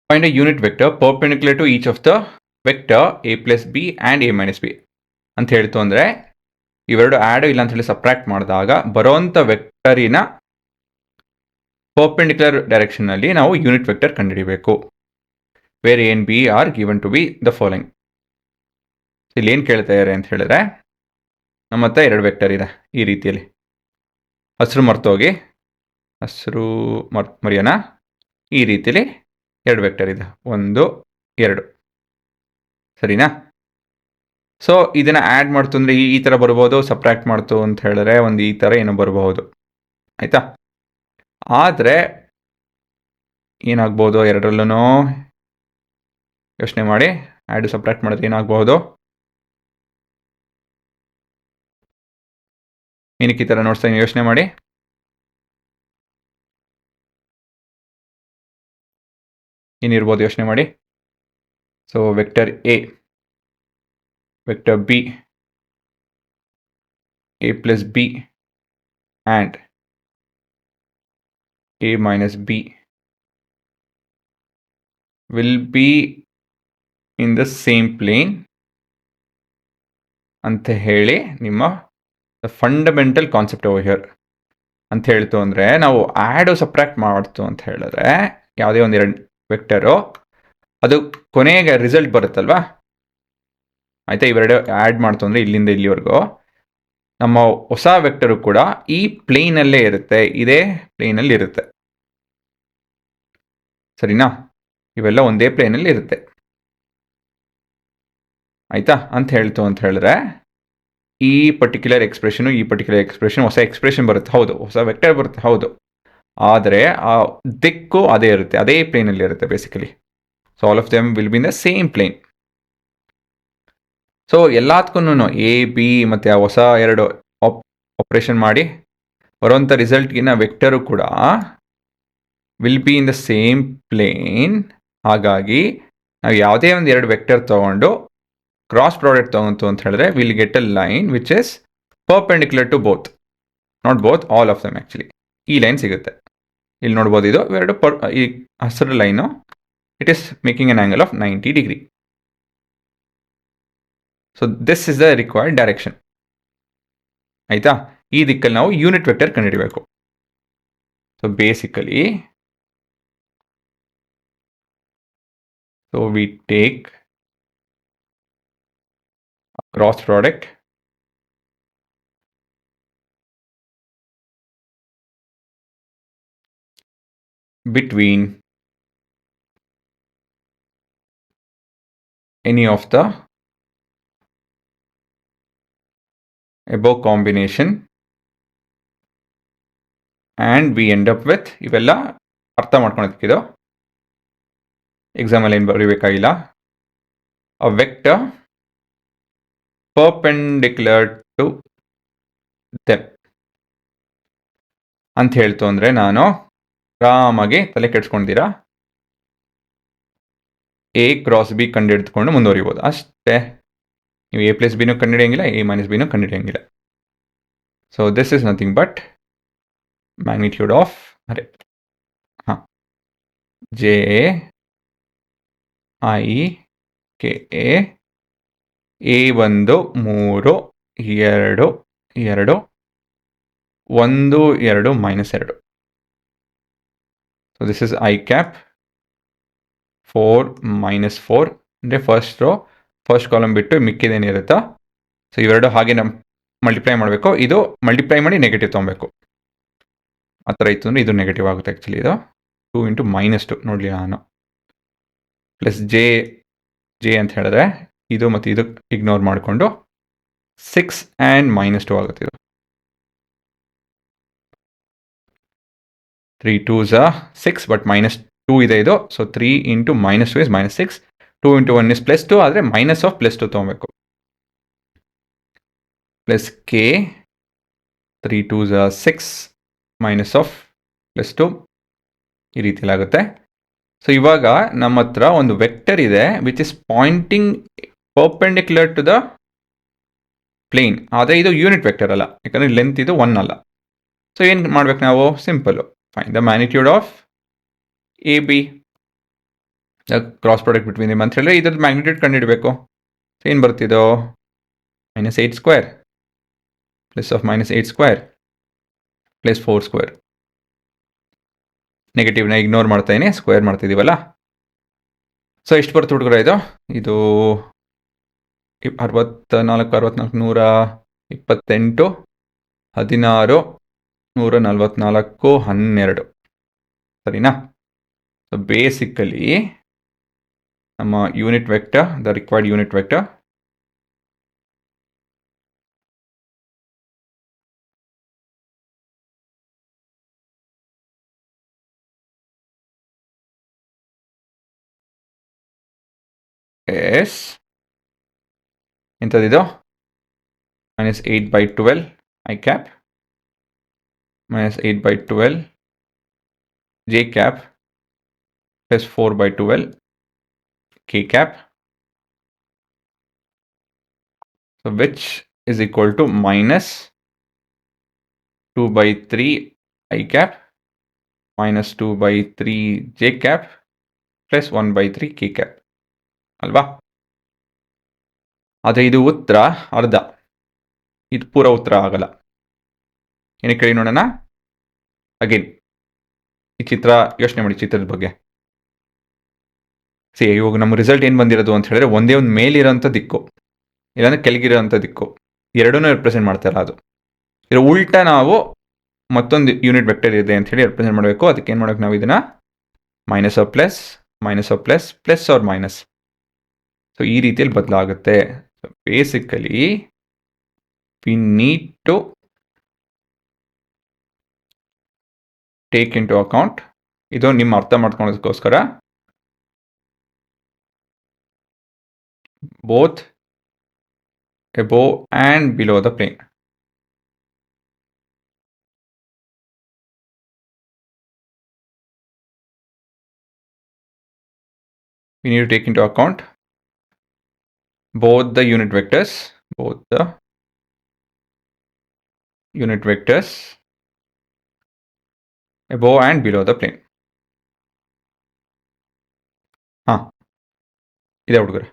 Find a unit vector perpendicular to each of the vector a plus b and a minus b ಅಂತ ಹೇಳ್ತು ಅಂದರೆ ಇವೆರಡು add ಇಲ್ಲ ಅಂತ ಹೇಳಿ ಸಬ್ಟ್ರಾಕ್ಟ್ ಮಾಡಿದಾಗ ಬರೋವಂಥ ವೆಕ್ಟರಿನ ಪರ್ಪೆಂಡಿಕ್ಯುಲರ್ ಡೈರೆಕ್ಷನ್ನಲ್ಲಿ ನಾವು ಯೂನಿಟ್ ವೆಕ್ಟರ್ ಕಂಡುಹಿಡಿಬೇಕು. Where A and B are given to be the following. ಇಲ್ಲಿ ಏನು ಕೇಳ್ತಾ ಇದ್ದಾರೆ ಅಂತ ಹೇಳಿದ್ರೆ, ನಮ್ಮ ಹತ್ರ ಎರಡು ವೆಕ್ಟರ್ ಇದೆ ಈ ರೀತಿಯಲ್ಲಿ. ಹಸಿರು ಮರೆಯೋಣ. ಈ ರೀತಿಯಲ್ಲಿ ಎರಡು ವೆಕ್ಟರ್ ಇದೆ, 1 2, ಸರಿನಾ? ಸೊ ಇದನ್ನು ಆ್ಯಡ್ ಮಾಡ್ತು ಅಂದರೆ ಈ ಥರ ಬರ್ಬೋದು, ಸಬ್ಟ್ರಾಕ್ಟ್ ಮಾಡ್ತು ಅಂತ ಹೇಳಿದ್ರೆ ಒಂದು ಈ ಥರ ಏನೋ ಬರಬಹುದು, ಆಯಿತಾ? ಆದರೆ ಏನಾಗ್ಬೋದು, ಎರಡರಲ್ಲೂ ಯೋಚನೆ ಮಾಡಿ. ಆ್ಯಡ್ ಸಬ್ಟ್ರಾಕ್ಟ್ ಮಾಡಿದ್ರೆ ಏನಾಗ್ಬಹುದು? ಏನಕ್ಕೆ ಈ ಥರ ನೋಡ್ತಾ ಯೋಚನೆ ಮಾಡಿ. ಏನಿರ್ಬೋದು ಯೋಚನೆ ಮಾಡಿ. So vector A, vector B, a plus b and a minus b will be in the same plane ಅಂತ ಹೇಳಿ ನಿಮ್ಮ ಫಂಡಮೆಂಟಲ್ ಕಾನ್ಸೆಪ್ಟ್ ಓವರ್ ಹಿಯರ್ ಅಂತ ಹೇಳ್ತು ಅಂದರೆ, ನಾವು ಆ್ಯಡ್ ಸಬ್ಟ್ರಾಕ್ಟ್ ಮಾಡ್ತು ಅಂತ ಹೇಳಿದ್ರೆ ಯಾವುದೇ ಒಂದು ಎರಡು ವೆಕ್ಟರು ಅದು ಕೊನೆಗೆ ರಿಸಲ್ಟ್ ಬರುತ್ತಲ್ವಾ, ಆಯಿತಾ? ಇವೆರಡು ಆ್ಯಡ್ ಮಾಡ್ತು ಅಂದರೆ ಇಲ್ಲಿಂದ ಇಲ್ಲಿವರೆಗೂ ನಮ್ಮ ಹೊಸ ವೆಕ್ಟರು ಕೂಡ ಈ ಪ್ಲೇನಲ್ಲೇ ಇರುತ್ತೆ, ಇದೇ ಪ್ಲೇನಲ್ಲಿ ಇರುತ್ತೆ, ಸರಿನಾ? ಇವೆಲ್ಲ ಒಂದೇ ಪ್ಲೇನಲ್ಲಿ ಇರುತ್ತೆ, ಆಯಿತಾ? ಅಂತ ಹೇಳ್ತು ಅಂತ ಹೇಳಿದ್ರೆ ಈ ಪರ್ಟಿಕ್ಯುಲರ್ ಎಕ್ಸ್ಪ್ರೆಷನು ಈ ಪರ್ಟಿಕ್ಯುಲರ್ ಎಕ್ಸ್ಪ್ರೆಷನ್ ಹೊಸ ಎಕ್ಸ್ಪ್ರೆಷನ್ ಬರುತ್ತೆ, ಹೌದು, ಹೊಸ ವೆಕ್ಟರ್ ಬರುತ್ತೆ, ಹೌದು. ಆದರೆ ಆ ದಿಕ್ಕು ಅದೇ ಇರುತ್ತೆ, ಅದೇ ಪ್ಲೇನಲ್ಲಿ ಇರುತ್ತೆ basically. So all of them will be in the same plane. So ಎಲ್ಲದಕ್ಕೂ ಎ ಬಿ ಮತ್ತು ಆ ಹೊಸ ಎರಡು ಆಪ್ರೇಷನ್ ಮಾಡಿ ಬರುವಂಥ ರಿಸಲ್ಟ್ಗಿನ ವೆಕ್ಟರು ಕೂಡ will be in the same plane. ಹಾಗಾಗಿ ನಾವು ಯಾವುದೇ ಒಂದು ಎರಡು ವೆಕ್ಟರ್ ತೊಗೊಂಡು ಕ್ರಾಸ್ ಪ್ರಾಡಕ್ಟ್ ತೊಗೊಂತು ಅಂತ ಹೇಳಿದ್ರೆ will get a line which is perpendicular to both, not both, all of them actually. ಈ ಲೈನ್ ಸಿಗುತ್ತೆ, ಇಲ್ಲಿ ನೋಡ್ಬೋದು. ಇದು ಎರಡು ಈ ಹಸಿರು line, it is making an angle of 90 degree. So this is the required direction, ಆಯಿತಾ? ಈ ದಿಕ್ಕಲ್ಲಿ ನಾವು ಯೂನಿಟ್ ವೆಕ್ಟರ್ ಕಂಡುಹಿಡಬೇಕು. So basically we take cross product between any of the above combination and we end up with, ಇವೆಲ್ಲ ಅರ್ಥ ಮಾಡ್ಕೊಳೋದಕ್ಕಿದು ಎಕ್ಸಾಮಲ್ಲಿ ಏನು ಬರೀಬೇಕಾಗಿಲ್ಲ. a vector perpendicular to them ಅಂತ ಹೇಳ್ತು ಅಂದರೆ ನಾನು ಆರಾಮಾಗಿ ತಲೆ ಕೆಡ್ಸ್ಕೊಂಡಿದ್ದೀರಾ ಎ ಕ್ರಾಸ್ ಬಿ ಕಂಡುಹಿಡಿದುಕೊಂಡು ಮುಂದುವರಿಬೋದು ಅಷ್ಟೇ. ನೀವು ಎ ಪ್ಲಸ್ ಬಿನೂ ಕಂಡುಹಿಡಿಯಂಗಿಲ್ಲ, ಎ ಮೈನಸ್ ಬಿನೂ ಕಂಡುಹಿಡಿಯಂಗಿಲ್ಲ. So this is nothing but magnitude of j i k a 1 3 2 2 1 2 minus 2. So this is i cap 4 minus 4 ಅಂದರೆ ಫಸ್ಟ್ ರೋ ಫಸ್ಟ್ ಕಾಲಮ್ ಬಿಟ್ಟು ಮಿಕ್ಕಿದೇನಿರುತ್ತಾ. ಸೊ ಇವೆರಡು ಹಾಗೆ ನಮ್ಮ ಮಲ್ಟಿಪ್ಲೈ ಮಾಡಬೇಕು. ಇದು ಮಲ್ಟಿಪ್ಲೈ ಮಾಡಿ ನೆಗೆಟಿವ್ ತೊಗೊಬೇಕು. ಆ ಥರ ಇತ್ತು ಅಂದರೆ ಇದು ನೆಗೆಟಿವ್ ಆಗುತ್ತೆ ಆ್ಯಕ್ಚುಲಿ. ಇದು 2 ಇಂಟು -2 ನೋಡಲಿ ನಾನು, ಪ್ಲಸ್ ಜೆ ಅಂತ ಹೇಳಿದ್ರೆ ಇದು ಮತ್ತು ಇದು ಇಗ್ನೋರ್ ಮಾಡಿಕೊಂಡು 6 ಆ್ಯಂಡ್ -2 ಆಗುತ್ತೆ. ಇದು 3 2s 6 ಬಟ್ -2 ಇದೆ ಇದು. So 3 into -2 is -6, 2 into 1 is +2, ಆದರೆ ಮೈನಸ್ ಆಫ್ +2 ತೊಗೊಬೇಕು. Plus K 3 2s 6 minus of +2 ಈ ರೀತಿಯಲ್ಲಿ ಆಗುತ್ತೆ. ಸೊ ಇವಾಗ ನಮ್ಮ ಹತ್ರ ಒಂದು ವೆಕ್ಟರ್ ಇದೆ which is pointing perpendicular to the plane. ಆದರೆ ಇದು ಯೂನಿಟ್ ವೆಕ್ಟರ್ ಅಲ್ಲ, ಯಾಕಂದರೆ ಲೆಂತ್ ಇದು 1 ಅಲ್ಲ. ಸೊ ಏನು ಮಾಡ್ಬೇಕು ನಾವು? Simple, find the magnitude of a b. Cross product between them ಅಂತ ಹೇಳಿದ್ರೆ ಇದ್ರದ್ದು ಮ್ಯಾಗ್ನಿಟ್ಯೂಡ್ ಕಂಡುಹಿಡಬೇಕು. ಏನು ಬರ್ತಿದೋ -8 square plus of -8 square plus 4 square. ನೆಗೆಟಿವ್ನ ಇಗ್ನೋರ್ ಮಾಡ್ತಾ ಇದೀನಿ, ಸ್ಕ್ವೇರ್ ಮಾಡ್ತಿದ್ದೀವಲ್ಲ. ಸೊ ಎಷ್ಟು ಬರ್ತು ಹುಡುಗರ ಇದು 64 128 16 144 12 ಸರಿನಾ? ಸೊ ಬೇಸಿಕಲಿ ನಮ್ಮ unit vector, the required unit vector is ಎಂಥದ್ದಿದು -8/12 I cap -8/12 J cap plus 4/12 K cap, so which is equal to -2/3 I cap minus 2/3 J cap plus 1/3 K cap ಅಲ್ವಾ? ಆದರೆ ಇದು ಉತ್ತರ ಅರ್ಧ, ಇದು ಪೂರ ಉತ್ತರ ಆಗಲ್ಲ. ಏನಕ್ಕೆ ಹೇಳಿ ನೋಡೋಣ. ಅಗೇನ್ ಈ ಚಿತ್ರ ಯೋಚನೆ ಮಾಡಿ, ಚಿತ್ರದ ಬಗ್ಗೆ. ಇವಾಗ ನಮ್ಮ ರಿಸಲ್ಟ್ ಏನು ಬಂದಿರೋದು ಅಂತ ಹೇಳಿದ್ರೆ ಒಂದೇ ಒಂದು ಮೇಲಿರೋಂಥ ದಿಕ್ಕು, ಇಲ್ಲಾಂದ್ರೆ ಕೆಳಗಿರೋಂಥ ದಿಕ್ಕು, ಎರಡನ್ನೂ ರೆಪ್ರೆಸೆಂಟ್ ಮಾಡ್ತಾಯಿಲ್ಲ. ಅದು ಇದರ ಉಲ್ಟಾ ನಾವು ಮತ್ತೊಂದು ಯೂನಿಟ್ ವೆಕ್ಟರ್ ಇದೆ ಅಂತ ಹೇಳಿ ರೆಪ್ರೆಸೆಂಟ್ ಮಾಡಬೇಕು. ಅದಕ್ಕೆ ಏನು ಮಾಡಬೇಕು ನಾವು ಇದನ್ನ minus r plus plus r minus, so ಈ ರೀತಿಯಲ್ಲಿ ಬದಲಾಗುತ್ತೆ. Basically we need to take into account, ಇದು ನಿಮ್ಮ ಅರ್ಥ ಮಾಡ್ಕೊಳ್ಳೋದಕ್ಕೋಸ್ಕರ, both above and below the plane. We need to take into account both the unit vectors above and below the plane. ಇದೆ ಹುಡುಗರೆ.